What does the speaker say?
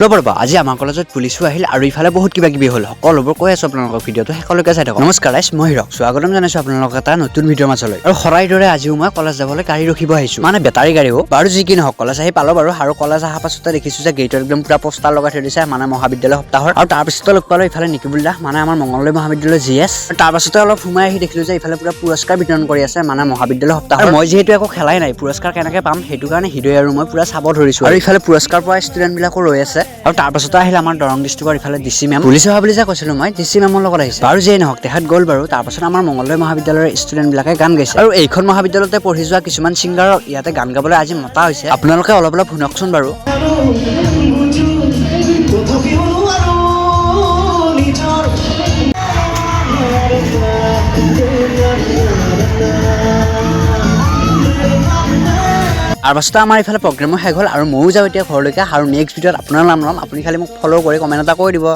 ৰ'বা আজি আমাৰ কলেজত পুলিচো আহিল আৰু ইফালে বহুত কিবা কিবি হ'ল সকলোবোৰ কৈ আছো আপোনালোকৰ ভিডিঅ'টো শেষলৈকে চাই থাকক। নমস্কাৰ গাইছ, মই হিৰক স্বাগতম জনাইছো আপোনালোকক এটা নতুন ভিডিঅ'ৰ মাজলৈ। আৰু সদায় দৰে আজিও মই কলেজ যাবলৈ গাড়ী ৰখিব আহিছো, মানে বেটাৰী গাড়ী বাৰু যি কি নহওক কলেজ আহি পালো বাৰু। আৰু কলেজ অহাৰ পাছতে দেখিছো যে গেটত একদম পুৰা পোষ্টাৰ লগাই থৈ দিছে মানে মহাবিদ্যালয় সপ্তাহৰ। আৰু তাৰ পিছতে লগ পালো ইফালে নিকিবুল দা মানে আমাৰ মংগলদৈ মহাবিদ্যালয় GS। তাৰ পাছতে অলপ সোমাই আহি দেখিলো যে ইফালে পুৰা পুৰস্কাৰ বিতৰণ কৰি আছে মানে মহাবিদ্যালয় সপ্তাহৰ। মই যিহেতু একো খেলাই নাই পুৰস্কাৰ কেনেকে পাম সেইটো কাৰণে হৃদয় আৰু মই পুৰা চাব ধৰিছো। আৰু ইফালে পুৰস্কাৰ পোৱা ষ্টুডেণ্ট বিলাকো ৰৈ আছে। আৰু তাৰ পাছতে আমাৰ দৰং ডিষ্ট্ৰিক্টৰ ইফালে DC মেম পুলিচ অহা বুলি যে কৈছিলো মই DC মেমৰ লগত আহিছে বাৰু। যিয়ে নহওক তেখেত গ'ল বাৰু। তাৰ পাছত আমাৰ মংগলদৈ মহাবিদ্যালয়ৰ ষ্টুডেণ্ট বিলাকে গান গাইছে আৰু এইখন মহাবিদ্যালয়তে পঢ়ি যোৱা কিছুমান ছিংগাৰক ইয়াতে গান গাবলৈ আজি মতা হৈছে। আপোনালোকে অলপ শুনকচোন বাৰু। আৰু পাছতে আমাৰ ইফালে প্ৰগ্ৰেমো শেষ হ'ল আৰু ময়ো যাওঁ এতিয়া ঘৰলৈকে। আৰু নেক্সট ভিডিঅ'ত আপোনাৰ নাম ল'ম, আপুনি খালি মোক ফ'ল' কৰি কমেণ্ট এটা কৰি দিব।